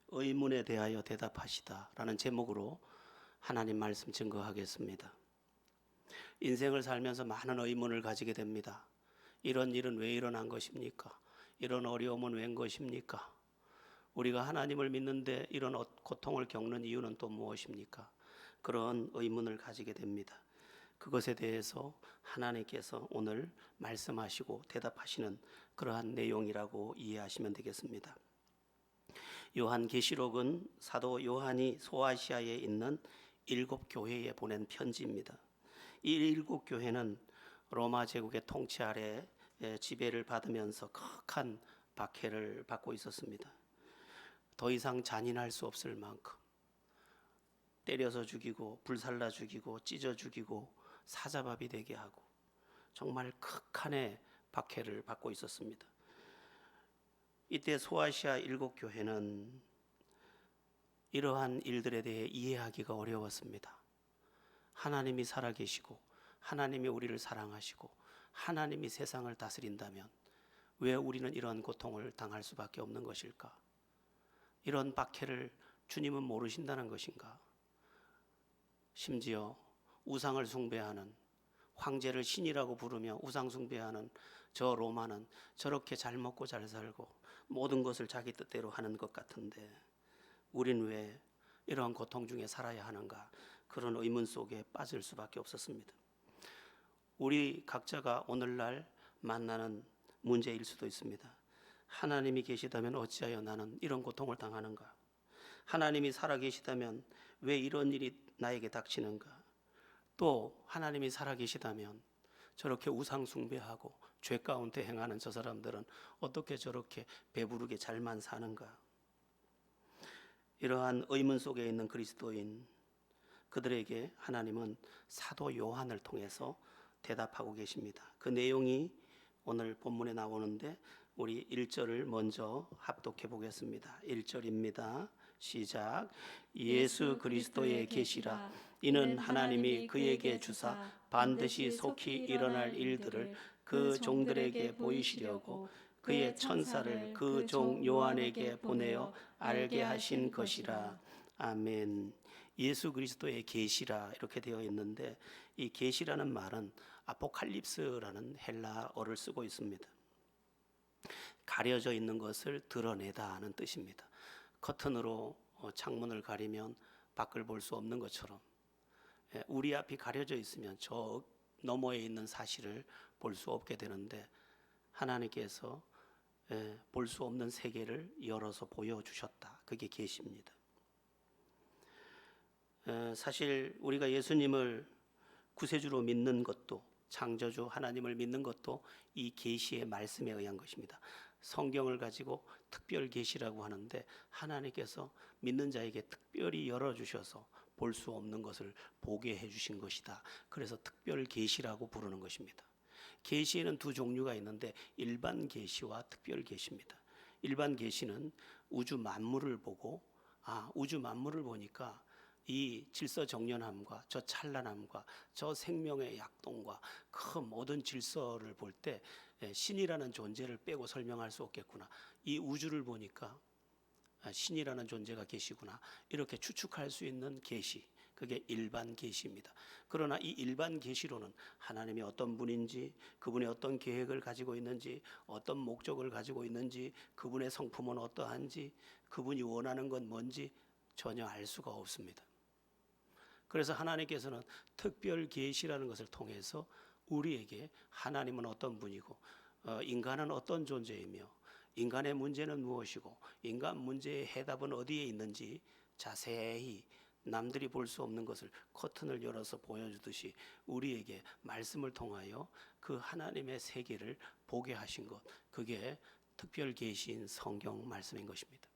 의문에 대하여 대답하시다 라는 제목으로 하나님 말씀 증거하겠습니다. 인생을 살면서 많은 의문을 가지게 됩니다. 이런 일은 왜 일어난 것입니까? 이런 어려움은 웬 것입니까? 우리가 하나님을 믿는데 이런 고통을 겪는 이유는 또 무엇입니까? 그런 의문을 가지게 됩니다. 그것에 대해서 하나님께서 오늘 말씀하시고 대답하시는 그러한 내용이라고 이해하시면 되겠습니다. 요한계시록은 사도 요한이 소아시아에 있는 7교회에 보낸 편지입니다. 이 7교회는 로마 제국의 통치 아래 지배를 받으면서 극한 박해를 받고 있었습니다. 더 이상 잔인할 수 없을 만큼 때려서 죽이고 불살라 죽이고 찢어 죽이고 사자밥이 되게 하고 정말 극한의 박해를 받고 있었습니다. 이때 소아시아 7교회는 이러한 일들에 대해 이해하기가 어려웠습니다. 하나님이 살아계시고 하나님이 우리를 사랑하시고 하나님이 세상을 다스린다면 왜 우리는 이런 고통을 당할 수밖에 없는 것일까? 이런 박해를 주님은 모르신다는 것인가? 심지어 우상을 숭배하는 황제를 신이라고 부르며 우상 숭배하는 저 로마는 저렇게 잘 먹고 잘 살고 모든 것을 자기 뜻대로 하는 것 같은데 우린 왜 이러한 고통 중에 살아야 하는가? 그런 의문 속에 빠질 수밖에 없었습니다. 우리 각자가 오늘날 만나는 문제일 수도 있습니다. 하나님이 계시다면 어찌하여 나는 이런 고통을 당하는가? 하나님이 살아계시다면 왜 이런 일이 나에게 닥치는가? 또 하나님이 살아계시다면 저렇게 우상 숭배하고 죄 가운데 행하는 저 사람들은 어떻게 저렇게 배부르게 잘만 사는가? 이러한 의문 속에 있는 그리스도인 그들에게 하나님은 사도 요한을 통해서 대답하고 계십니다. 그 내용이 오늘 본문에 나오는데 우리 1절을 먼저 합독해 보겠습니다. 1절입니다. 시작. 예수 그리스도의 계시라 이는 하나님이 그에게 주사 반드시 속히 일어날 일들을 그 종들에게 보이시려고 그의 천사를 그 종 요한에게 보내어 알게 하신 것이라. 아멘. 예수 그리스도의 계시라 이렇게 되어 있는데 이 계시라는 말은 아포칼립스라는 헬라어를 쓰고 있습니다. 가려져 있는 것을 드러내다 하는 뜻입니다. 커튼으로 창문을 가리면 밖을 볼 수 없는 것처럼 우리 앞이 가려져 있으면 저 너머에 있는 사실을 볼 수 없게 되는데 하나님께서 볼 수 없는 세계를 열어서 보여주셨다. 그게 계시입니다. 사실 우리가 예수님을 구세주로 믿는 것도 창조주 하나님을 믿는 것도 이 계시의 말씀에 의한 것입니다. 성경을 가지고 특별 계시라고 하는데 하나님께서 믿는 자에게 특별히 열어주셔서 볼 수 없는 것을 보게 해주신 것이다. 그래서 특별 계시라고 부르는 것입니다. 계시에는 두 종류가 있는데 일반 계시와 특별 계시입니다. 일반 계시는 우주 만물을 보고 우주 만물을 보니까 이 질서정연함과 저 찬란함과 저 생명의 약동과 그 모든 질서를 볼 때 신이라는 존재를 빼고 설명할 수 없겠구나. 이 우주를 보니까 신이라는 존재가 계시구나. 이렇게 추측할 수 있는 계시. 그게 일반 계시입니다. 그러나 이 일반 계시로는 하나님이 어떤 분인지, 그분의 어떤 계획을 가지고 있는지, 어떤 목적을 가지고 있는지, 그분의 성품은 어떠한지, 그분이 원하는 건 뭔지 전혀 알 수가 없습니다. 그래서 하나님께서는 특별 계시라는 것을 통해서 우리에게 하나님은 어떤 분이고 인간은 어떤 존재이며 인간의 문제는 무엇이고 인간 문제의 해답은 어디에 있는지 자세히 남들이 볼 수 없는 것을 커튼을 열어서 보여주듯이 우리에게 말씀을 통하여 그 하나님의 세계를 보게 하신 것, 그게 특별 계시인 성경 말씀인 것입니다.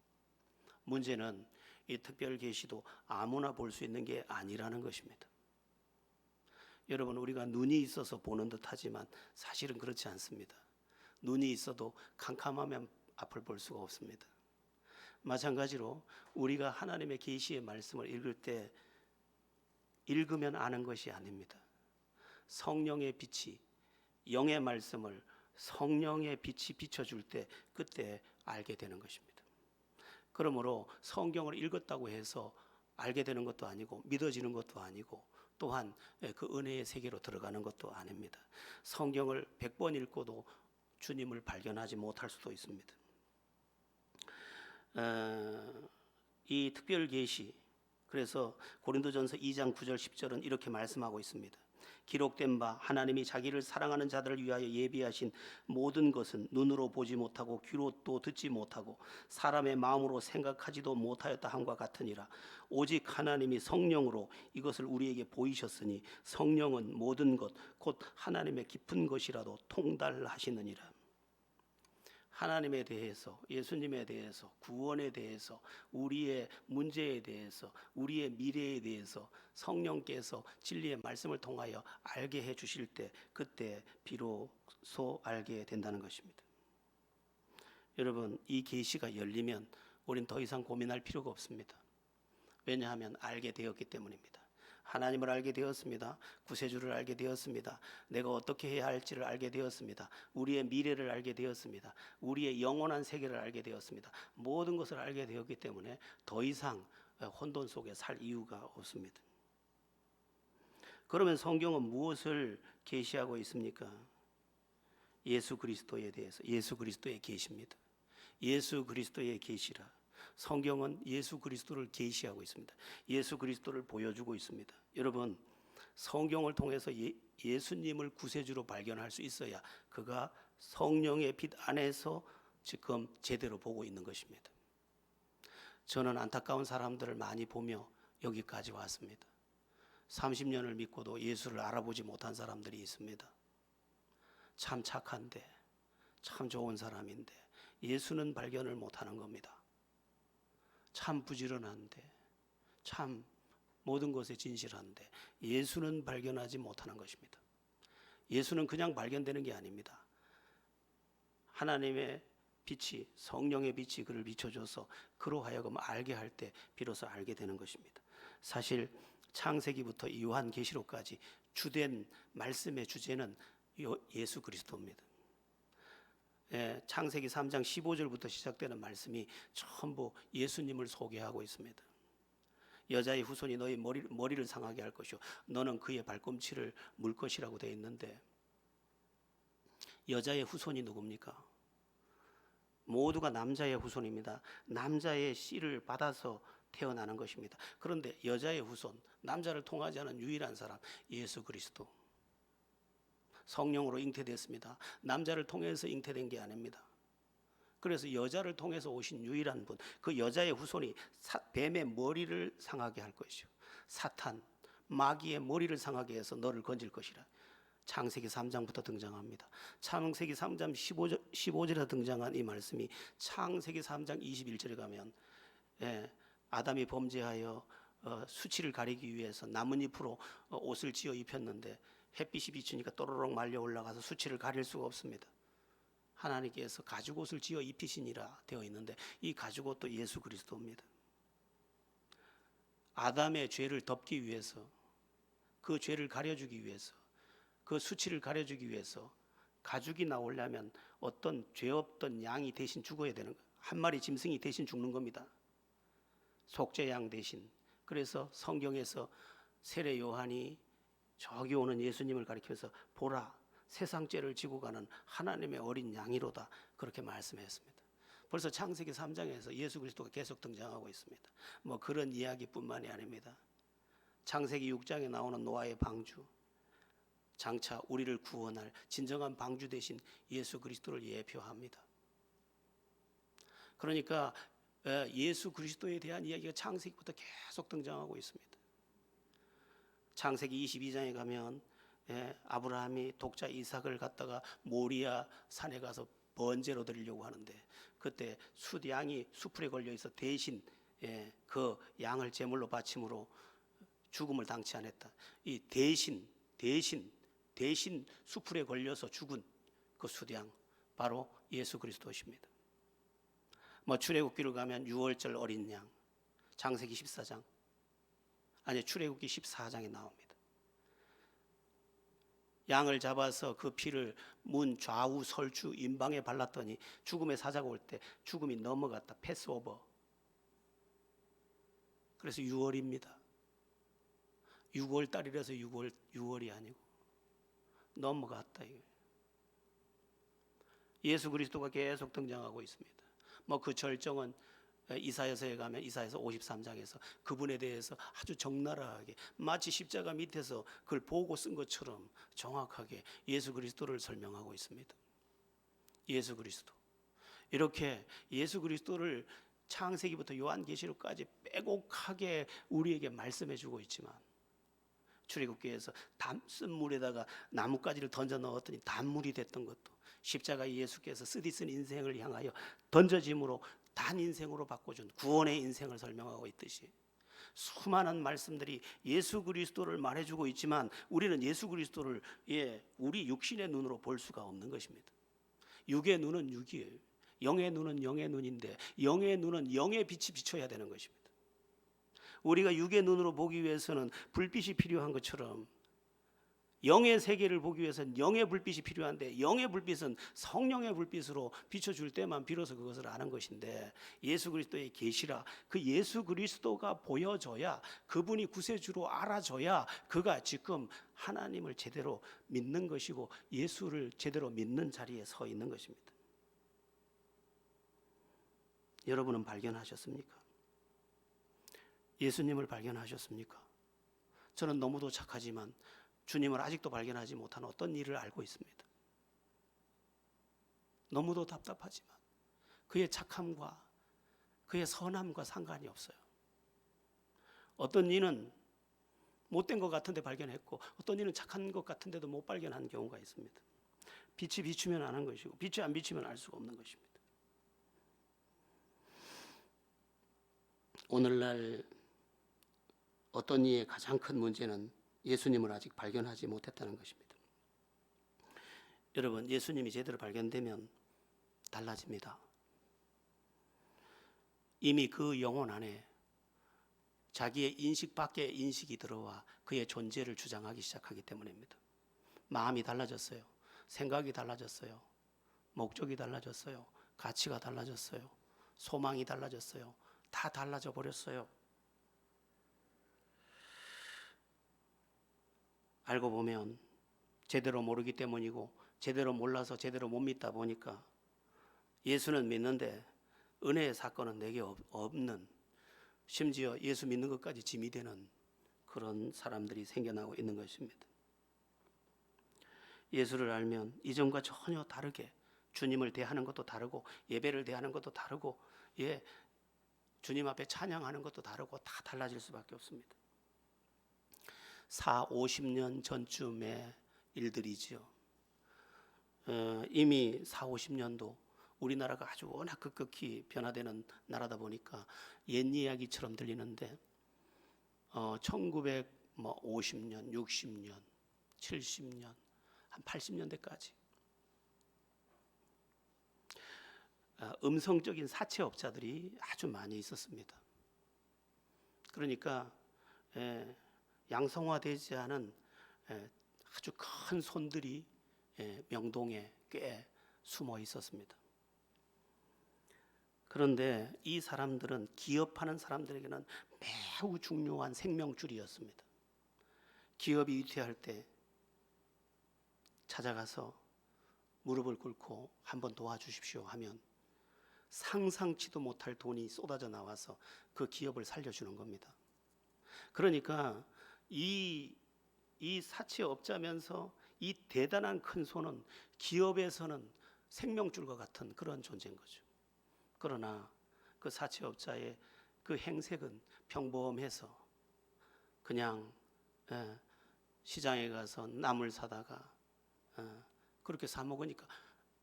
문제는 이 특별 계시도 아무나 볼 수 있는 게 아니라는 것입니다. 여러분, 우리가 눈이 있어서 보는 듯 하지만 사실은 그렇지 않습니다. 눈이 있어도 캄캄하면 앞을 볼 수가 없습니다. 마찬가지로 우리가 하나님의 계시의 말씀을 읽을 때 읽으면 아는 것이 아닙니다. 성령의 빛이 영의 말씀을 성령의 빛이 비춰줄 때 그때 알게 되는 것입니다. 그러므로 성경을 읽었다고 해서 알게 되는 것도 아니고 믿어지는 것도 아니고 또한 그 은혜의 세계로 들어가는 것도 아닙니다. 성경을 100번 읽고도 주님을 발견하지 못할 수도 있습니다. 이 특별 계시, 그래서 고린도전서 2장 9절 10절은 이렇게 말씀하고 있습니다. 기록된 바 하나님이 자기를 사랑하는 자들을 위하여 예비하신 모든 것은 눈으로 보지 못하고 귀로 또 듣지 못하고 사람의 마음으로 생각하지도 못하였다 함과 같으니라. 오직 하나님이 성령으로 이것을 우리에게 보이셨으니 성령은 모든 것 곧 하나님의 깊은 것이라도 통달하시느니라. 하나님에 대해서, 예수님에 대해서, 구원에 대해서, 우리의 문제에 대해서, 우리의 미래에 대해서 성령께서 진리의 말씀을 통하여 알게 해 주실 때, 그때 비로소 알게 된다는 것입니다. 여러분, 이 계시가 열리면 우린 더 이상 고민할 필요가 없습니다. 왜냐하면 알게 되었기 때문입니다. 하나님을 알게 되었습니다. 구세주를 알게 되었습니다. 내가 어떻게 해야 할지를 알게 되었습니다. 우리의 미래를 알게 되었습니다. 우리의 영원한 세계를 알게 되었습니다. 모든 것을 알게 되었기 때문에 더 이상 혼돈 속에 살 이유가 없습니다. 그러면 성경은 무엇을 계시하고 있습니까? 예수 그리스도에 대해서, 예수 그리스도의 계시입니다. 예수 그리스도의 계시라. 성경은 예수 그리스도를 계시하고 있습니다. 예수 그리스도를 보여주고 있습니다. 여러분, 성경을 통해서 예수님을 구세주로 발견할 수 있어야 그가 성령의 빛 안에서 지금 제대로 보고 있는 것입니다. 저는 안타까운 사람들을 많이 보며 여기까지 왔습니다. 30년을 믿고도 예수를 알아보지 못한 사람들이 있습니다. 참 착한데, 참 좋은 사람인데 예수는 발견을 못하는 겁니다. 참 부지런한데, 참 모든 것에 진실한데 예수는 발견하지 못하는 것입니다. 예수는 그냥 발견되는 게 아닙니다. 하나님의 빛이, 성령의 빛이 그를 비춰줘서 그로 하여금 알게 할 때 비로소 알게 되는 것입니다. 사실 창세기부터 요한계시록까지 주된 말씀의 주제는 예수 그리스도입니다. 창세기 3장 15절부터 시작되는 말씀이 전부 예수님을 소개하고 있습니다. 여자의 후손이 너희 머리를 상하게 할 것이요 너는 그의 발꿈치를 물 것이라고 되어 있는데, 여자의 후손이 누굽니까? 모두가 남자의 후손입니다. 남자의 씨를 받아서 태어나는 것입니다. 그런데 여자의 후손, 남자를 통하지 않은 유일한 사람, 예수 그리스도. 성령으로 잉태됐습니다. 남자를 통해서 잉태된 게 아닙니다. 그래서 여자를 통해서 오신 유일한 분, 그 여자의 후손이 뱀의 머리를 상하게 할 것이요 사탄, 마귀의 머리를 상하게 해서 너를 건질 것이라. 창세기 3장부터 등장합니다. 창세기 3장 15절에 등장한 이 말씀이 창세기 3장 21절에 가면 아담이 범죄하여 수치를 가리기 위해서 나뭇잎으로 옷을 지어 입혔는데 햇빛이 비추니까 또르륵 말려 올라가서 수치를 가릴 수가 없습니다. 하나님께서 가죽옷을 지어 입히시니라 되어 있는데 이 가죽옷도 예수 그리스도입니다. 아담의 죄를 덮기 위해서, 그 죄를 가려주기 위해서, 그 수치를 가려주기 위해서 가죽이 나오려면 어떤 죄 없던 양이 대신 죽어야 되는 거예요. 한 마리 짐승이 대신 죽는 겁니다. 속죄양 대신. 그래서 성경에서 세례 요한이 저기 오는 예수님을 가리켜서 보라, 세상 죄를 지고 가는 하나님의 어린 양이로다, 그렇게 말씀했습니다. 벌써 창세기 3장에서 예수 그리스도가 계속 등장하고 있습니다. 뭐 그런 이야기뿐만이 아닙니다. 창세기 6장에 나오는 노아의 방주, 장차 우리를 구원할 진정한 방주 대신 예수 그리스도를 예표합니다. 그러니까 예수 그리스도에 대한 이야기가 창세기부터 계속 등장하고 있습니다. 창세기 22장에 가면 아브라함이 독자 이삭을 갖다가 모리아 산에 가서 번제로 드리려고 하는데 그때 숫양이 수풀에 걸려 있어 대신 그 양을 제물로 바침으로 죽음을 당치 않았다. 이 대신 수풀에 걸려서 죽은 그 숫양, 바로 예수 그리스도십니다. 뭐 출애굽기를 가면 6월절 어린 양, 창세기 14장, 아니 출애굽기 14장에 나옵니다. 양을 잡아서 그 피를 문 좌우 설주 임방에 발랐더니 죽음의 사자가 올 때 죽음이 넘어갔다. 패스오버. 그래서 6월입니다. 6월 달이라서 6월이 아니고 넘어갔다 이거예요. 예수 그리스도가 계속 등장하고 있습니다. 뭐 그 절정은 이사야서에 가면 이사야서 53장에서 그분에 대해서 아주 적나라하게 마치 십자가 밑에서 그걸 보고 쓴 것처럼 정확하게 예수 그리스도를 설명하고 있습니다. 예수 그리스도. 이렇게 예수 그리스도를 창세기부터 요한계시록까지 빼곡하게 우리에게 말씀해 주고 있지만, 출애굽기에서 쓴 물에다가 나뭇가지를 던져 넣었더니 단물이 됐던 것도, 십자가 예수께서 쓰디쓴 인생을 향하여 던져짐으로 단 인생으로 바꿔준 구원의 인생을 설명하고 있듯이, 수많은 말씀들이 예수 그리스도를 말해주고 있지만 우리는 예수 그리스도를 우리 육신의 눈으로 볼 수가 없는 것입니다. 육의 눈은 육이에요. 영의 눈은 영의 눈인데 영의 눈은 영의 빛이 비춰야 되는 것입니다. 우리가 육의 눈으로 보기 위해서는 불빛이 필요한 것처럼 영의 세계를 보기 위해서는 영의 불빛이 필요한데, 영의 불빛은 성령의 불빛으로 비춰줄 때만 비로소 그것을 아는 것인데, 예수 그리스도의 계시라, 그 예수 그리스도가 보여져야, 그분이 구세주로 알아져야 그가 지금 하나님을 제대로 믿는 것이고 예수를 제대로 믿는 자리에 서 있는 것입니다. 여러분은 발견하셨습니까? 예수님을 발견하셨습니까? 저는 너무도 착하지만 주님을 아직도 발견하지 못한 어떤 일을 알고 있습니다. 너무도 답답하지만 그의 착함과 그의 선함과 상관이 없어요. 어떤 이는 못된 것 같은데 발견했고, 어떤 이는 착한 것 같은데도 못 발견한 경우가 있습니다. 빛이 비추면 아는 것이고 빛이 안 비추면 알 수가 없는 것입니다. 오늘날 어떤 이의 가장 큰 문제는 예수님을 아직 발견하지 못했다는 것입니다. 여러분, 예수님이 제대로 발견되면 달라집니다. 이미 그 영혼 안에 자기의 인식 밖의 인식이 들어와 그의 존재를 주장하기 시작하기 때문입니다. 마음이 달라졌어요. 생각이 달라졌어요. 목적이 달라졌어요. 가치가 달라졌어요. 소망이 달라졌어요. 다 달라져 버렸어요. 알고 보면 제대로 모르기 때문이고, 제대로 몰라서 제대로 못 믿다 보니까 예수는 믿는데 은혜의 사건은 내게 없는, 심지어 예수 믿는 것까지 짐이 되는 그런 사람들이 생겨나고 있는 것입니다. 예수를 알면 이전과 전혀 다르게 주님을 대하는 것도 다르고, 예배를 대하는 것도 다르고, 주님 앞에 찬양하는 것도 다르고, 다 달라질 수밖에 없습니다. 40-50년 전쯤의 일들이지요. 이미 40-50년도 우리나라가 아주 워낙 급격히 변화되는 나라다 보니까 옛 이야기처럼 들리는데, 1950년, 60년, 70년, 한 80년대까지 음성적인 사채업자들이 아주 많이 있었습니다. 그러니까 양성화되지 않은 아주 큰 손들이 명동에 꽤 숨어 있었습니다. 그런데 이 사람들은 기업하는 사람들에게는 매우 중요한 생명줄이었습니다. 기업이 위태할 때 찾아가서 무릎을 꿇고 한번 도와주십시오 하면 상상치도 못할 돈이 쏟아져 나와서 그 기업을 살려주는 겁니다. 그러니까 이 사채업자면서 이 대단한 큰 손은 기업에서는 생명줄과 같은 그런 존재인 거죠. 그러나 그 사채업자의 그 행색은 평범해서 그냥 시장에 가서 나물 사다가 그렇게 사 먹으니까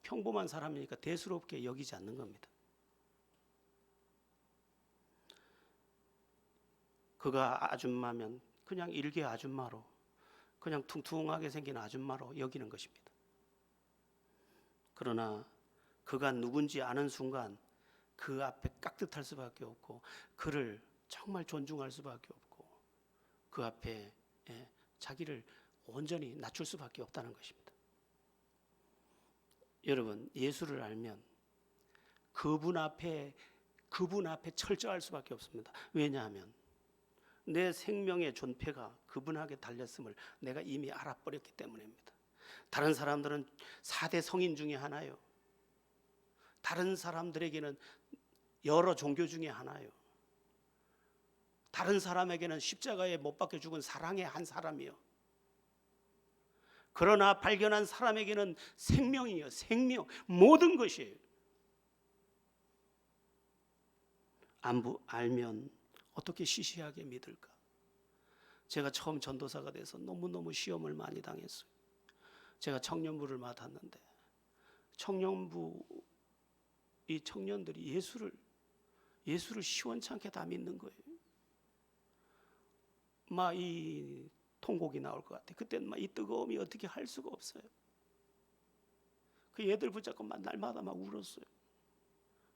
평범한 사람이니까 대수롭게 여기지 않는 겁니다. 그가 아줌마면 그냥 일개 아줌마로, 그냥 퉁퉁하게 생긴 아줌마로 여기는 것입니다. 그러나 그가 누군지 아는 순간 그 앞에 깍듯할 수밖에 없고, 그를 정말 존중할 수밖에 없고, 그 앞에 자기를 온전히 낮출 수밖에 없다는 것입니다. 여러분, 예수를 알면 그분 앞에 철저할 수밖에 없습니다. 왜냐하면 내 생명의 존폐가 그분에게 달렸음을 내가 이미 알아버렸기 때문입니다. 다른 사람들은 4대 성인 중에 하나요. 다른 사람들에게는 여러 종교 중에 하나요. 다른 사람에게는 십자가에 못 박혀 죽은 사랑의 한 사람이요. 그러나 발견한 사람에게는 생명이요, 생명, 모든 것이에요. 알면 어떻게 시시하게 믿을까? 제가 처음 전도사가 돼서 너무너무 시험을 많이 당했어요. 제가 청년부를 맡았는데 청년부 이 청년들이 예수를 시원찮게 다 믿는 거예요. 막 이 통곡이 나올 것 같아. 그때는 막 이 뜨거움이 어떻게 할 수가 없어요. 그 얘들 붙잡고 막 날마다 막 울었어요.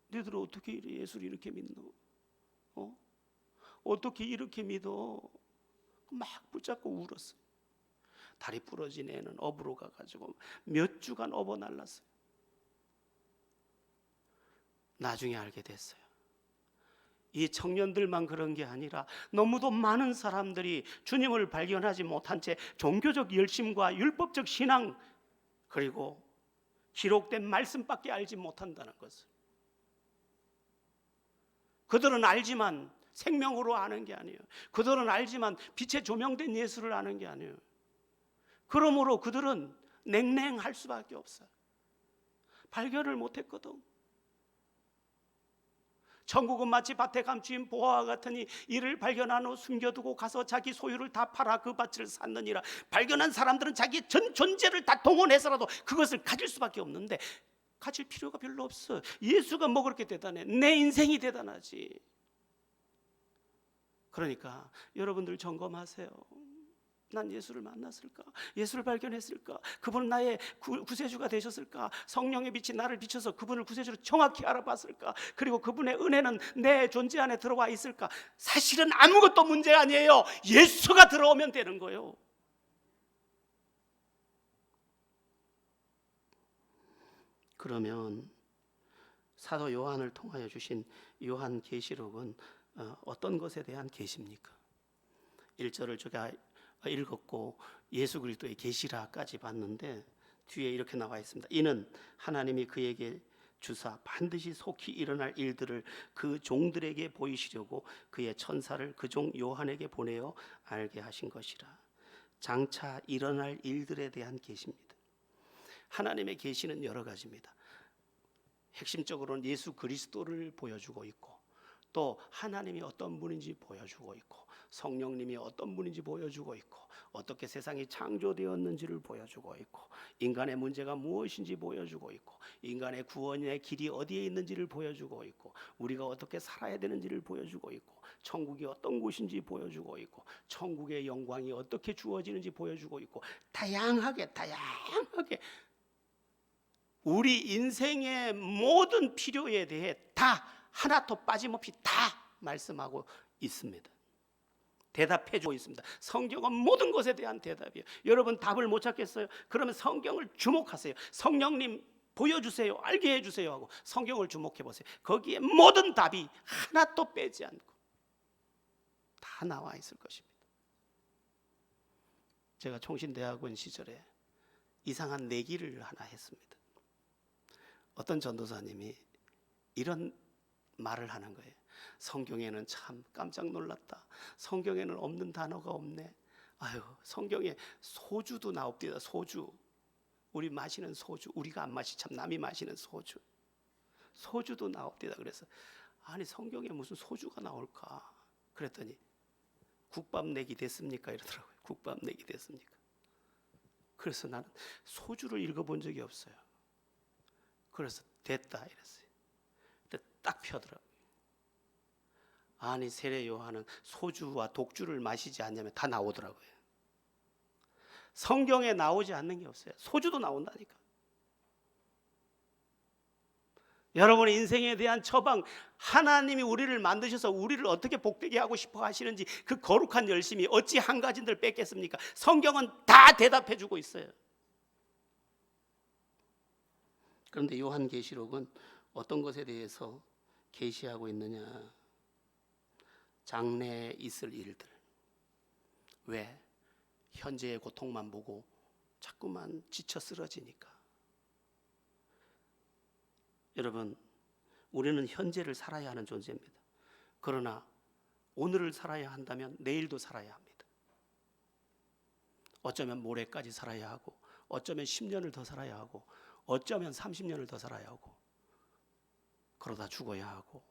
너희들 어떻게 예수를 이렇게 믿노? 어떻게 이렇게 믿어? 막 붙잡고 울었어요. 다리 부러진 애는 업으로 가가지고 몇 주간 업어 날랐어요. 나중에 알게 됐어요. 이 청년들만 그런 게 아니라 너무도 많은 사람들이 주님을 발견하지 못한 채 종교적 열심과 율법적 신앙 그리고 기록된 말씀밖에 알지 못한다는 것을. 그들은 알지만 생명으로 아는 게 아니에요. 그들은 알지만 빛에 조명된 예수를 아는 게 아니에요. 그러므로 그들은 냉랭할 수밖에 없어요. 발견을 못했거든. 천국은 마치 밭에 감추인 보화와 같으니 이를 발견한 후 숨겨두고 가서 자기 소유를 다 팔아 그 밭을 샀느니라. 발견한 사람들은 자기의 전 존재를 다 동원해서라도 그것을 가질 수밖에 없는데 가질 필요가 별로 없어. 예수가 뭐 그렇게 대단해? 내 인생이 대단하지. 그러니까 여러분들 점검하세요. 난 예수를 만났을까? 예수를 발견했을까? 그분은 나의 구세주가 되셨을까? 성령의 빛이 나를 비춰서 그분을 구세주로 정확히 알아봤을까? 그리고 그분의 은혜는 내 존재 안에 들어와 있을까? 사실은 아무것도 문제 아니에요. 예수가 들어오면 되는 거예요. 그러면 사도 요한을 통하여 주신 요한계시록은 어떤 것에 대한 계시입니까? 1절을 제가 읽었고 예수 그리스도의 계시라까지 봤는데 뒤에 이렇게 나와 있습니다. 이는 하나님이 그에게 주사 반드시 속히 일어날 일들을 그 종들에게 보이시려고 그의 천사를 그 종 요한에게 보내어 알게 하신 것이라. 장차 일어날 일들에 대한 계시입니다. 하나님의 계시는 여러 가지입니다. 핵심적으로는 예수 그리스도를 보여주고 있고 또 하나님이 어떤 분인지 보여주고 있고 성령님이 어떤 분인지 보여주고 있고 어떻게 세상이 창조되었는지를 보여주고 있고 인간의 문제가 무엇인지 보여주고 있고 인간의 구원의 길이 어디에 있는지를 보여주고 있고 우리가 어떻게 살아야 되는지를 보여주고 있고 천국이 어떤 곳인지 보여주고 있고 천국의 영광이 어떻게 주어지는지 보여주고 있고 다양하게 우리 인생의 모든 필요에 대해 다 하나도 빠짐없이 다 말씀하고 있습니다. 대답해주고 있습니다. 성경은 모든 것에 대한 대답이에요. 여러분 답을 못 찾겠어요? 그러면 성경을 주목하세요. 성령님 보여주세요. 알게 해주세요 하고 성경을 주목해 보세요. 거기에 모든 답이 하나도 빼지 않고 다 나와 있을 것입니다. 제가 총신대학원 시절에 이상한 내기를 하나 했습니다. 어떤 전도사님이 이런 말을 하는 거예요. 성경에는 참 깜짝 놀랐다. 성경에는 없는 단어가 없네. 아유, 성경에 소주도 나옵니다. 소주. 우리 마시는 소주. 우리가 안 마시 참 남이 마시는 소주. 소주도 나옵니다. 그래서 아니 성경에 무슨 소주가 나올까? 그랬더니 국밥 내기 됐습니까? 이러더라고요. 국밥 내기 됐습니까? 그래서 나는 소주를 읽어본 적이 없어요. 그래서 됐다 이랬어요. 근데 딱 펴더라고요. 아니 세례 요한은 소주와 독주를 마시지 않냐면 다 나오더라고요. 성경에 나오지 않는 게 없어요. 소주도 나온다니까. 여러분의 인생에 대한 처방, 하나님이 우리를 만드셔서 우리를 어떻게 복되게 하고 싶어 하시는지 그 거룩한 열심이 어찌 한 가지를 뺏겠습니까? 성경은 다 대답해 주고 있어요. 그런데 요한계시록은 어떤 것에 대해서 계시하고 있느냐? 장래에 있을 일들, 왜? 현재의 고통만 보고 자꾸만 지쳐 쓰러지니까. 여러분, 우리는 현재를 살아야 하는 존재입니다. 그러나 오늘을 살아야 한다면 내일도 살아야 합니다. 어쩌면 모레까지 살아야 하고, 어쩌면 10년을 더 살아야 하고, 어쩌면 30년을 더 살아야 하고, 그러다 죽어야 하고,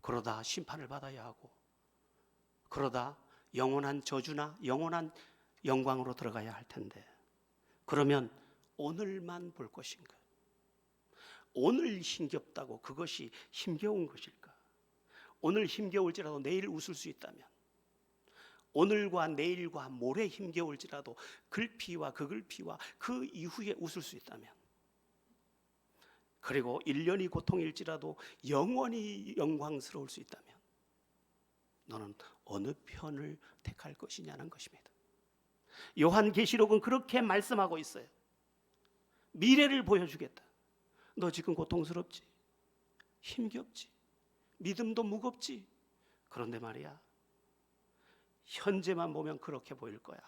그러다 심판을 받아야 하고, 그러다 영원한 저주나 영원한 영광으로 들어가야 할 텐데, 그러면 오늘만 볼 것인가? 오늘 힘겹다고 그것이 힘겨운 것일까? 오늘 힘겨울지라도 내일 웃을 수 있다면, 오늘과 내일과 모레 힘겨울지라도 글피와 그 글피와 그 이후에 웃을 수 있다면, 그리고 1년이 고통일지라도 영원히 영광스러울 수 있다면, 너는 어느 편을 택할 것이냐는 것입니다. 요한계시록은 그렇게 말씀하고 있어요. 미래를 보여주겠다. 너 지금 고통스럽지? 힘겹지? 믿음도 무겁지? 그런데 말이야, 현재만 보면 그렇게 보일 거야.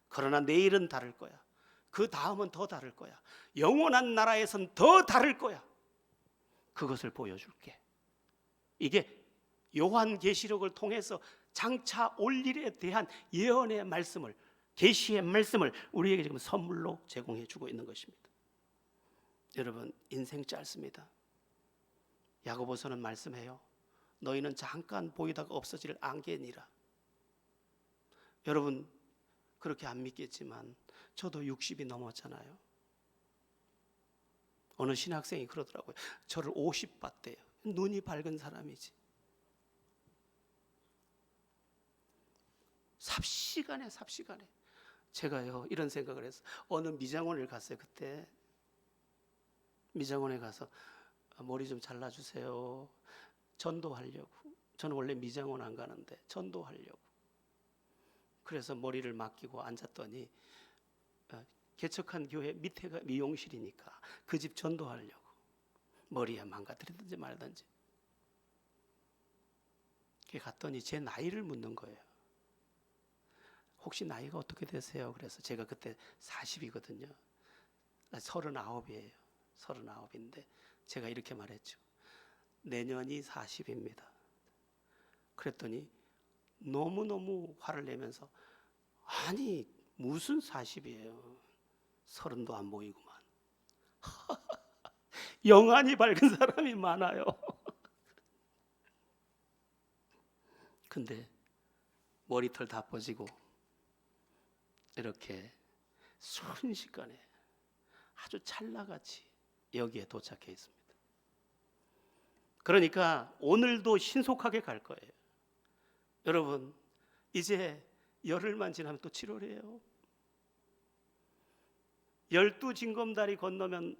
그러나 내일은 다를 거야. 그 다음은 더 다를 거야. 영원한 나라에선 더 다를 거야. 그것을 보여줄게. 이게 요한계시록을 통해서 장차 올 일에 대한 예언의 말씀을, 계시의 말씀을 우리에게 지금 선물로 제공해 주고 있는 것입니다. 여러분, 인생 짧습니다. 야고보서는 말씀해요. 너희는 잠깐 보이다가 없어질 안개니라. 여러분, 그렇게 안 믿겠지만 저도 60이 넘었잖아요. 어느 신학생이 그러더라고요. 저를 50 봤대요. 눈이 밝은 사람이지. 삽시간에 제가요 이런 생각을 했어요. 어느 미장원을 갔어요. 그때 미장원에 가서 머리 좀 잘라주세요. 전도하려고. 저는 원래 미장원 안 가는데 전도하려고. 그래서 머리를 맡기고 앉았더니 개척한 교회 밑에가 미용실이니까 그 집 전도하려고. 머리에 망가뜨리든지 말든지. 갔더니 제 나이를 묻는 거예요. 혹시 나이가 어떻게 되세요? 그래서 제가 그때 40이거든요. 39이에요. 39인데 제가 이렇게 말했죠. 내년이 40입니다. 그랬더니 너무너무 화를 내면서, 아니 무슨 40이에요. 30도 안 보이구만. 영안이 밝은 사람이 많아요. 근데 머리털 다 뻗지고 이렇게 순식간에 아주 찰나같이 여기에 도착해 있습니다. 그러니까 오늘도 신속하게 갈 거예요. 여러분, 이제 열흘만 지나면 또 7월이에요. 12징검다리 건너면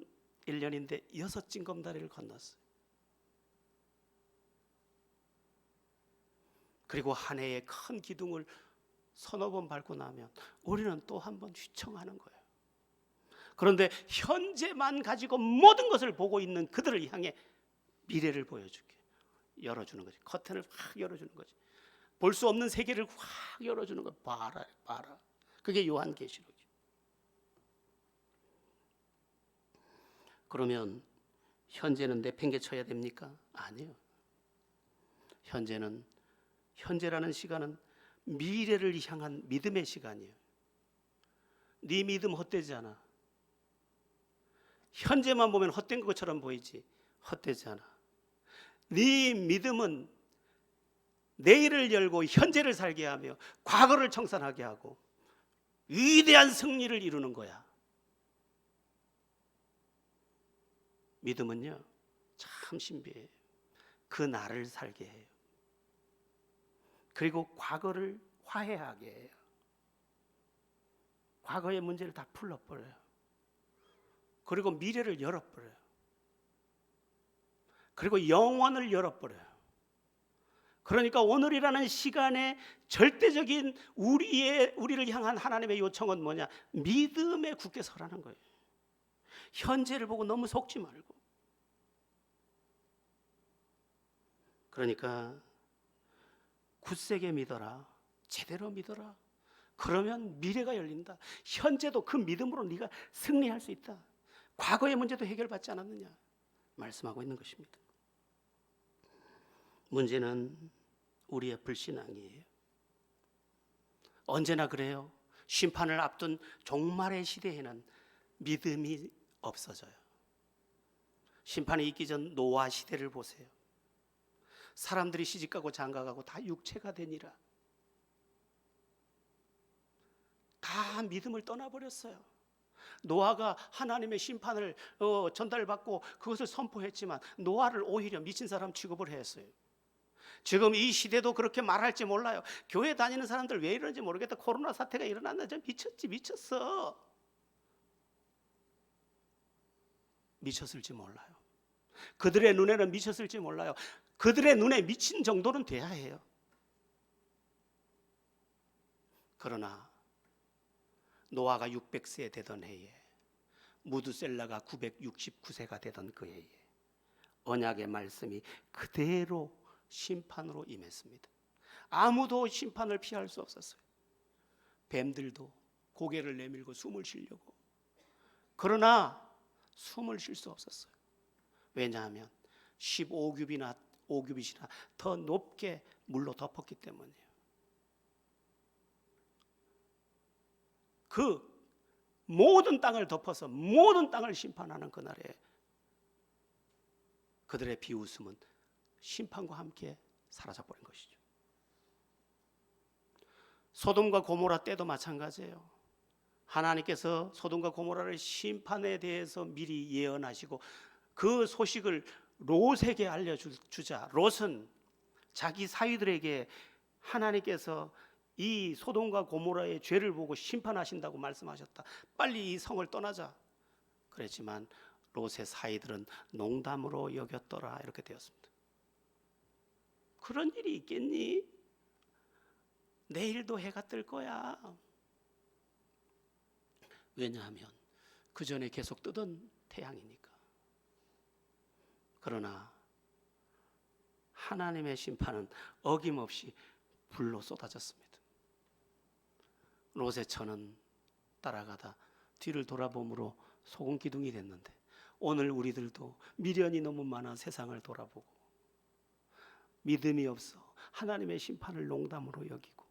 1년인데 6징검다리를 건넜어요. 그리고 한 해의 큰 기둥을 서너 번 밟고 나면 우리는 또 한 번 휘청하는 거예요. 그런데 현재만 가지고 모든 것을 보고 있는 그들을 향해 미래를 보여줄게. 열어주는 거지. 커튼을 확 열어주는 거지. 볼 수 없는 세계를 확 열어주는 거. 봐라. 그게 요한계시록이죠. 그러면 현재는 내팽개쳐야 됩니까? 아니요. 현재라는 시간은 미래를 향한 믿음의 시간이에요. 네 믿음 헛되지 않아. 현재만 보면 헛된 것처럼 보이지 헛되지 않아. 네 믿음은 내일을 열고 현재를 살게 하며 과거를 청산하게 하고 위대한 승리를 이루는 거야. 믿음은요 참 신비해요. 그 날을 살게 해요. 그리고 과거를 화해하게 해요. 과거의 문제를 다 풀어버려요. 그리고 미래를 열어버려요. 그리고 영원을 열어버려요. 그러니까 오늘이라는 시간에 절대적인 우리를 향한 하나님의 요청은 뭐냐? 믿음에 굳게 서라는 거예요. 현재를 보고 너무 속지 말고. 그러니까 굳세게 믿어라. 제대로 믿어라. 그러면 미래가 열린다. 현재도 그 믿음으로 네가 승리할 수 있다. 과거의 문제도 해결받지 않았느냐 말씀하고 있는 것입니다. 문제는 우리의 불신앙이에요. 언제나 그래요. 심판을 앞둔 종말의 시대에는 믿음이 없어져요. 심판이 있기 전 노아 시대를 보세요. 사람들이 시집가고 장가가고 다 육체가 되니라. 다 믿음을 떠나버렸어요. 노아가 하나님의 심판을 전달받고 그것을 선포했지만 노아를 오히려 미친 사람 취급을 했어요. 지금 이 시대도 그렇게 말할지 몰라요. 교회 다니는 사람들 왜 이러는지 모르겠다. 코로나 사태가 일어났는데 미쳤어. 미쳤을지 몰라요. 그들의 눈에는 미쳤을지 몰라요. 그들의 눈에 미친 정도는 돼야 해요. 그러나 노아가 600세 되던 해에, 무드셀라가 969세가 되던 그 해에 언약의 말씀이 그대로 심판으로 임했습니다. 아무도 심판을 피할 수 없었어요. 뱀들도 고개를 내밀고 숨을 쉬려고. 그러나 숨을 쉴 수 없었어요. 왜냐하면 15규빗이나 더 높게 물로 덮었기 때문이에요. 그 모든 땅을 덮어서 모든 땅을 심판하는 그날에 그들의 비웃음은 심판과 함께 사라져버린 것이죠. 소돔과 고모라 때도 마찬가지예요. 하나님께서 소돔과 고모라를 심판에 대해서 미리 예언하시고 그 소식을 롯에게 알려주자 롯은 자기 사위들에게 하나님께서 이 소돔과 고모라의 죄를 보고 심판하신다고 말씀하셨다. 빨리 이 성을 떠나자. 그랬지만 롯의 사위들은 농담으로 여겼더라. 이렇게 되었습니다. 그런 일이 있겠니? 내일도 해가 뜰 거야. 왜냐하면 그 전에 계속 뜨던 태양이니까. 그러나 하나님의 심판은 어김없이 불로 쏟아졌습니다. 롯의 처는 따라가다 뒤를 돌아봄으로 소금 기둥이 됐는데 오늘 우리들도 미련이 너무 많아 세상을 돌아보고 믿음이 없어 하나님의 심판을 농담으로 여기고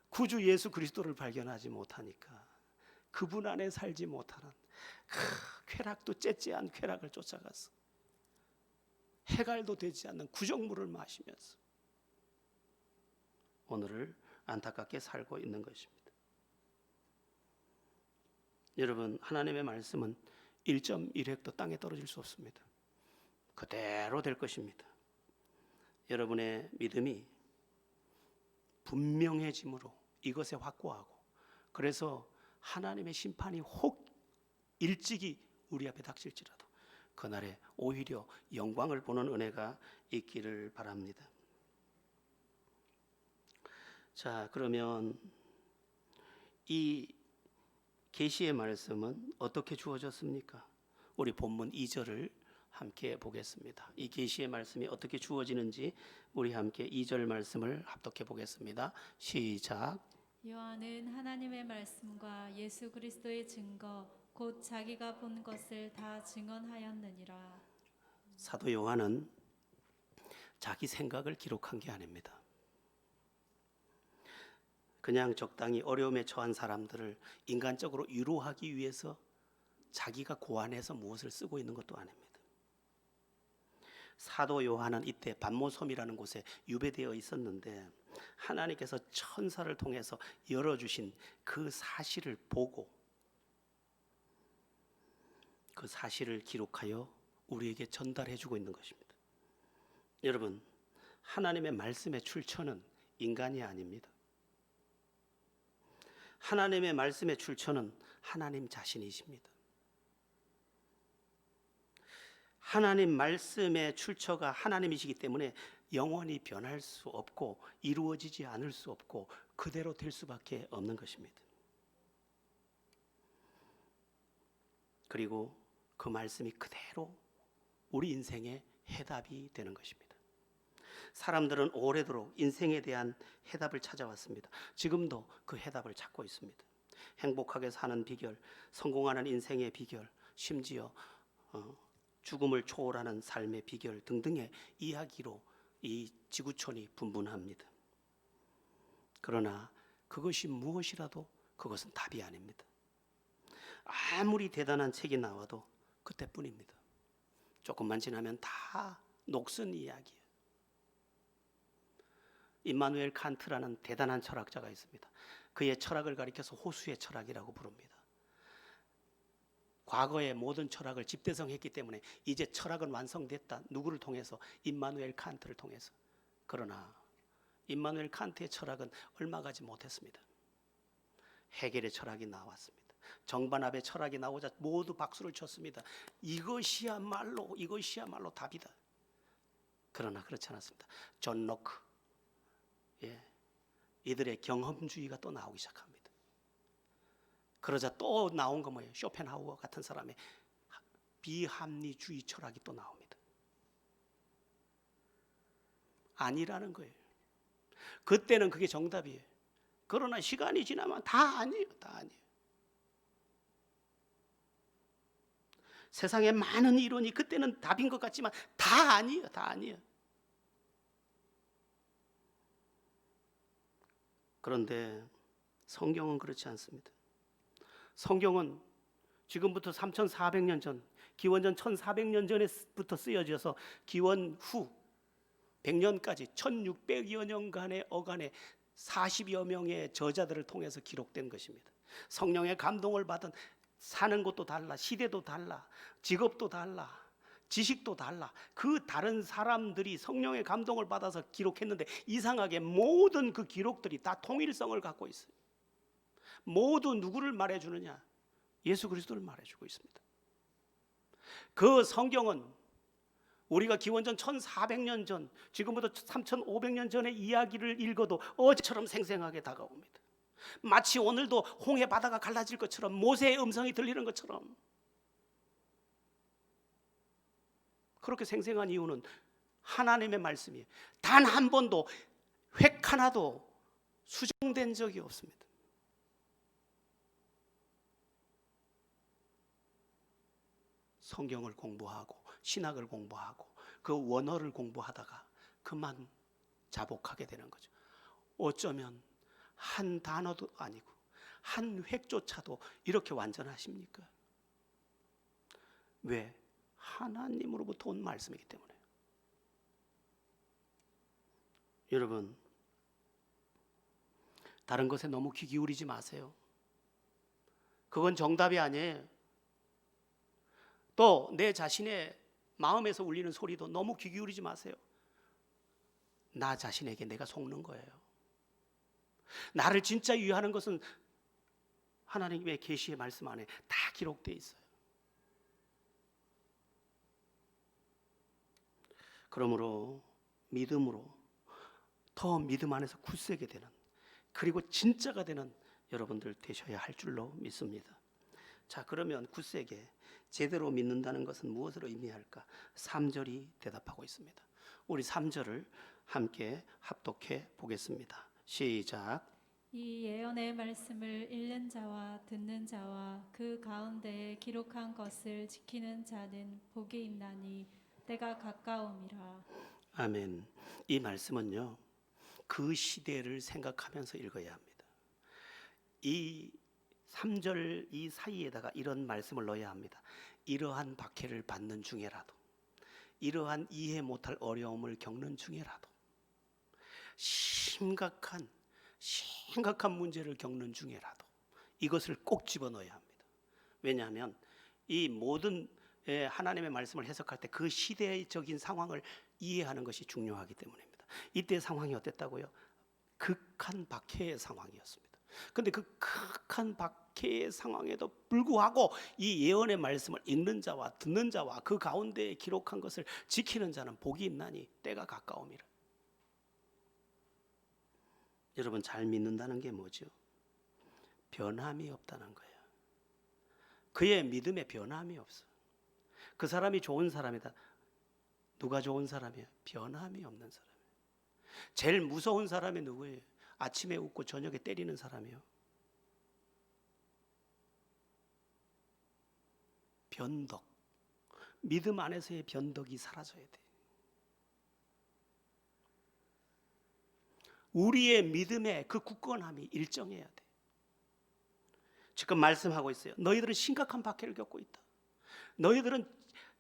구주 예수 그리스도를 발견하지 못하니까 그분 안에 살지 못하는 쾌락도 째째한 쾌락을 쫓아가서 해갈도 되지 않는 구정물을 마시면서 오늘을 안타깝게 살고 있는 것입니다. 여러분, 하나님의 말씀은 1.1획도 땅에 떨어질 수 없습니다. 그대로 될 것입니다. 여러분의 믿음이 분명해짐으로 이것에 확고하고 그래서 하나님의 심판이 혹 일찍이 우리 앞에 닥칠지라도 그날에 오히려 영광을 보는 은혜가 있기를 바랍니다. 자, 그러면 이 계시의 말씀은 어떻게 주어졌습니까? 우리 본문 2절을 함께 보겠습니다. 이 계시의 말씀이 어떻게 주어지는지 우리 함께 2절 말씀을 합독해 보겠습니다. 시작. 요한은 하나님의 말씀과 예수 그리스도의 증거 곧 자기가 본 것을 다 증언하였느니라. 사도 요한은 자기 생각을 기록한 게 아닙니다. 그냥 적당히 어려움에 처한 사람들을 인간적으로 위로하기 위해서 자기가 고안해서 무엇을 쓰고 있는 것도 아닙니다. 사도 요한은 이때 반모섬이라는 곳에 유배되어 있었는데 하나님께서 천사를 통해서 열어주신 그 사실을 보고 그 사실을 기록하여 우리에게 전달해주고 있는 것입니다. 여러분, 하나님의 말씀의 출처는 인간이 아닙니다. 하나님의 말씀의 출처는 하나님 자신이십니다. 하나님 말씀의 출처가 하나님이시기 때문에 영원히 변할 수 없고 이루어지지 않을 수 없고 그대로 될 수밖에 없는 것입니다. 그리고 그 말씀이 그대로 우리 인생의 해답이 되는 것입니다. 사람들은 오래도록 인생에 대한 해답을 찾아왔습니다. 지금도 그 해답을 찾고 있습니다. 행복하게 사는 비결, 성공하는 인생의 비결, 심지어 죽음을 초월하는 삶의 비결 등등의 이야기로 이 지구촌이 분분합니다. 그러나 그것이 무엇이라도 그것은 답이 아닙니다. 아무리 대단한 책이 나와도 그때뿐입니다. 조금만 지나면 다 녹슨 이야기예요. 임마누엘 칸트라는 대단한 철학자가 있습니다. 그의 철학을 가리켜서 호수의 철학이라고 부릅니다. 과거의 모든 철학을 집대성했기 때문에 이제 철학은 완성됐다. 누구를 통해서? 임마누엘 칸트를 통해서. 그러나 임마누엘 칸트의 철학은 얼마 가지 못했습니다. 헤겔의 철학이 나왔습니다. 정반합의 철학이 나오자 모두 박수를 쳤습니다. 이것이야말로 답이다. 그러나 그렇지 않았습니다. 존 로크, 이들의 경험주의가 또 나오기 시작합니다. 그러자 또 나온 거 뭐예요? 쇼펜하우어 같은 사람의 비합리주의 철학이 또 나옵니다. 아니라는 거예요. 그때는 그게 정답이에요. 그러나 시간이 지나면 다 아니에요. 다 아니에요. 세상에 많은 이론이 그때는 답인 것 같지만 다 아니에요. 다 아니에요. 그런데 성경은 그렇지 않습니다. 성경은 지금부터 3,400년 전, 기원전 1,400년 전에부터 쓰여져서 기원 후 100년까지 1,600여 년간의 어간에 40여 명의 저자들을 통해서 기록된 것입니다. 성령의 감동을 받은 사는 곳도 달라, 시대도 달라, 직업도 달라, 지식도 달라. 그 다른 사람들이 성령의 감동을 받아서 기록했는데 이상하게 모든 그 기록들이 다 통일성을 갖고 있어요. 모두 누구를 말해주느냐? 예수 그리스도를 말해주고 있습니다. 그 성경은 우리가 기원전 1,400년 전, 지금부터 3,500년 전의 이야기를 읽어도 어제처럼 생생하게 다가옵니다. 마치 오늘도 홍해 바다가 갈라질 것처럼, 모세의 음성이 들리는 것처럼. 그렇게 생생한 이유는 하나님의 말씀이에요. 단 한 번도 획 하나도 수정된 적이 없습니다. 성경을 공부하고 신학을 공부하고 그 원어를 공부하다가 그만 자복하게 되는 거죠. 어쩌면 한 단어도 아니고 한 획조차도 이렇게 완전하십니까? 왜? 하나님으로부터 온 말씀이기 때문에. 여러분, 다른 것에 너무 귀 기울이지 마세요. 그건 정답이 아니에요. 또 내 자신의 마음에서 울리는 소리도 너무 귀 기울이지 마세요. 나 자신에게 내가 속는 거예요. 나를 진짜 위하는 것은 하나님의 계시의 말씀 안에 다 기록되어 있어요. 그러므로 믿음으로 더 믿음 안에서 굳세게 되는, 그리고 진짜가 되는 여러분들 되셔야 할 줄로 믿습니다. 자, 그러면 굳세게 제대로 믿는다는 것은 무엇으로 의미할까? 3절이 대답하고 있습니다. 우리 3절을 함께 합독해 보겠습니다. 시작. 이 예언의 말씀을 읽는 자와 듣는 자와 그 가운데에 기록한 것을 지키는 자는 복이 있나니 때가 가까움이라. 아멘. 이 말씀은요, 그 시대를 생각하면서 읽어야 합니다. 이 3절 이 사이에다가 이런 말씀을 넣어야 합니다. 이러한 박해를 받는 중에라도, 이러한 이해 못할 어려움을 겪는 중에라도, 심각한 문제를 겪는 중에라도 이것을 꼭 집어넣어야 합니다. 왜냐하면 이 모든 하나님의 말씀을 해석할 때 그 시대적인 상황을 이해하는 것이 중요하기 때문입니다. 이때 상황이 어땠다고요? 극한 박해의 상황이었습니다. 그런데 그 극한 박해의 상황에도 불구하고 이 예언의 말씀을 읽는 자와 듣는 자와 그 가운데에 기록한 것을 지키는 자는 복이 있나니 때가 가까움이라. 여러분, 잘 믿는다는 게 뭐죠? 변함이 없다는 거예요. 그의 믿음에 변함이 없어. 그 사람이 좋은 사람이다. 누가 좋은 사람이야? 변함이 없는 사람이에요. 제일 무서운 사람이 누구예요? 아침에 웃고 저녁에 때리는 사람이요. 변덕. 믿음 안에서의 변덕이 사라져야 돼. 우리의 믿음의 그 굳건함이 일정해야 돼. 지금 말씀하고 있어요. 너희들은 심각한 박해를 겪고 있다. 너희들은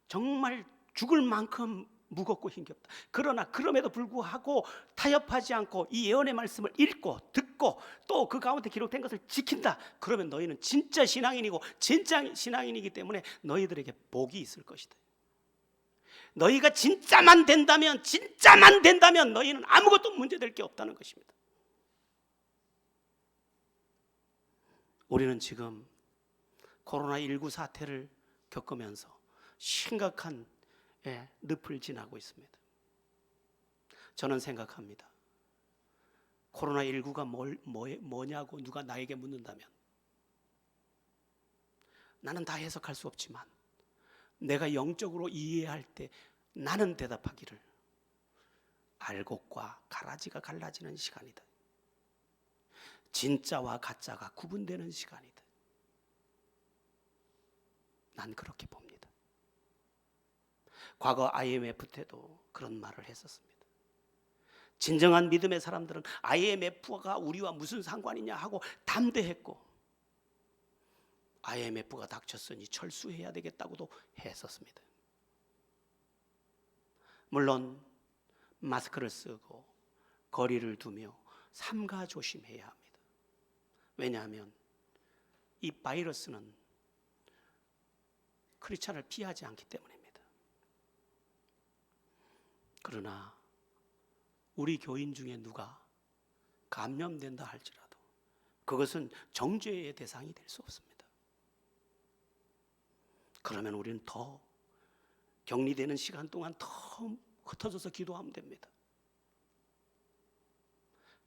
정말 죽을 만큼 무겁고 힘겹다. 그러나 그럼에도 불구하고 타협하지 않고 이 예언의 말씀을 읽고 듣고 또 그 가운데 기록된 것을 지킨다. 그러면 너희는 진짜 신앙인이고 진짜 신앙인이기 때문에 너희들에게 복이 있을 것이다. 너희가 진짜만 된다면 너희는 아무것도 문제될 게 없다는 것입니다. 우리는 지금 코로나19 사태를 겪으면서 심각한 늪을 지나고 있습니다. 저는 생각합니다. 코로나19가 뭐냐고 누가 나에게 묻는다면 나는 다 해석할 수 없지만 내가 영적으로 이해할 때 나는 대답하기를 알곡과 가라지가 갈라지는 시간이다. 진짜와 가짜가 구분되는 시간이다. 난 그렇게 봅니다. 과거 IMF 때도 그런 말을 했었습니다. 진정한 믿음의 사람들은 IMF가 우리와 무슨 상관이냐 하고 담대했고 IMF가 닥쳤으니 철수해야 되겠다고도 했었습니다. 물론 마스크를 쓰고 거리를 두며 삼가 조심해야 합니다. 왜냐하면 이 바이러스는 크리스찬을 피하지 않기 때문입니다. 그러나 우리 교인 중에 누가 감염된다 할지라도 그것은 정죄의 대상이 될 수 없습니다. 그러면 우리는 더 격리되는 시간 동안 더 흩어져서 기도하면 됩니다.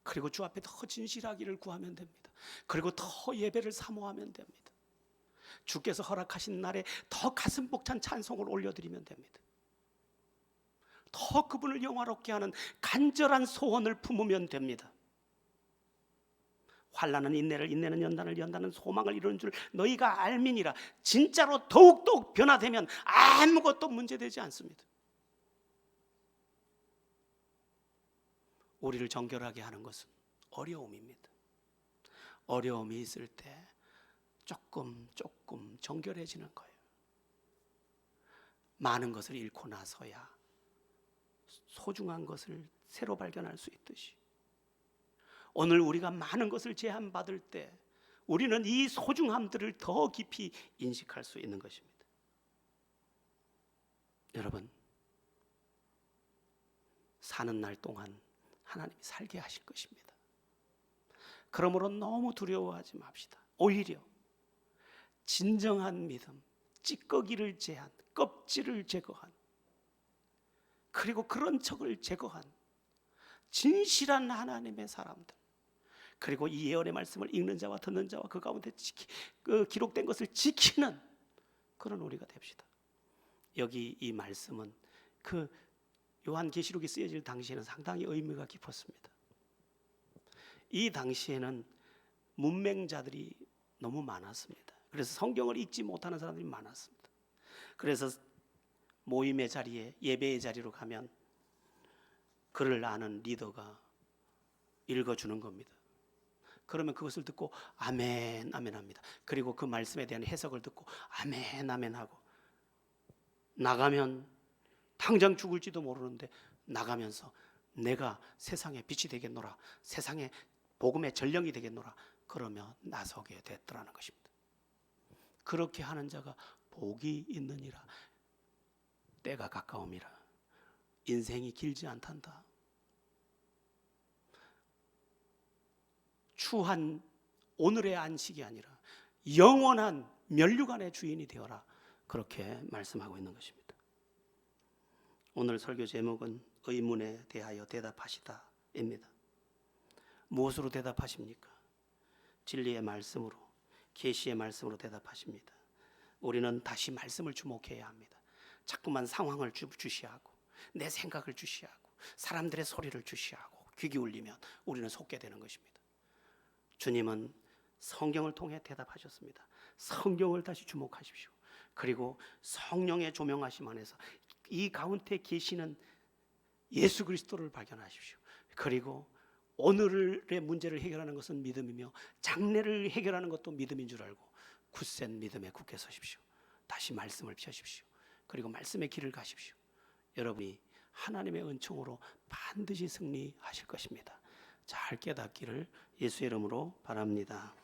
그리고 주 앞에 더 진실하기를 구하면 됩니다. 그리고 더 예배를 사모하면 됩니다. 주께서 허락하신 날에 더 가슴 벅찬 찬송을 올려드리면 됩니다. 더 그분을 영화롭게 하는 간절한 소원을 품으면 됩니다. 환난은 인내를, 인내는 연단을, 연단은 소망을 이루는 줄 너희가 알미니라. 진짜로 더욱더욱 변화되면 아무것도 문제되지 않습니다. 우리를 정결하게 하는 것은 어려움입니다. 어려움이 있을 때 조금 정결해지는 거예요. 많은 것을 잃고 나서야 소중한 것을 새로 발견할 수 있듯이 오늘 우리가 많은 것을 제한받을 때 우리는 이 소중함들을 더 깊이 인식할 수 있는 것입니다. 여러분, 사는 날 동안 하나님이 살게 하실 것입니다. 그러므로 너무 두려워하지 맙시다. 오히려 진정한 믿음, 찌꺼기를 제한, 껍질을 제거한, 그리고 그런 척을 제거한 진실한 하나님의 사람들, 그리고 이 예언의 말씀을 읽는 자와 듣는 자와 그 가운데 기록된 것을 지키는 그런 우리가 됩시다. 여기 이 말씀은 그 요한계시록이 쓰여질 당시에는 상당히 의미가 깊었습니다. 이 당시에는 문맹자들이 너무 많았습니다. 그래서 성경을 읽지 못하는 사람들이 많았습니다. 그래서 모임의 자리에, 예배의 자리로 가면 글을 아는 리더가 읽어주는 겁니다. 그러면 그것을 듣고 아멘 아멘 합니다. 그리고 그 말씀에 대한 해석을 듣고 아멘 아멘 하고 나가면 당장 죽을지도 모르는데 나가면서 내가 세상의 빛이 되겠노라, 세상의 복음의 전령이 되겠노라, 그러며 나서게 됐더라는 것입니다. 그렇게 하는 자가 복이 있느니라. 때가 가까움이라. 인생이 길지 않단다. 추한 오늘의 안식이 아니라 영원한 면류관의 주인이 되어라. 그렇게 말씀하고 있는 것입니다. 오늘 설교 제목은 의문에 대하여 대답하시다입니다. 무엇으로 대답하십니까? 진리의 말씀으로, 계시의 말씀으로 대답하십니다. 우리는 다시 말씀을 주목해야 합니다. 자꾸만 상황을 주시하고 내 생각을 주시하고 사람들의 소리를 주시하고 귀 기울이면 우리는 속게 되는 것입니다. 주님은 성경을 통해 대답하셨습니다. 성경을 다시 주목하십시오. 그리고 성령의 조명하심 안에서 이 가운데 계시는 예수 그리스도를 발견하십시오. 그리고 오늘의 문제를 해결하는 것은 믿음이며 장래를 해결하는 것도 믿음인 줄 알고 굳센 믿음에 굳게 서십시오. 다시 말씀을 펴십시오. 그리고 말씀의 길을 가십시오. 여러분이 하나님의 은총으로 반드시 승리하실 것입니다. 잘 깨닫기를 예수의 이름으로 바랍니다.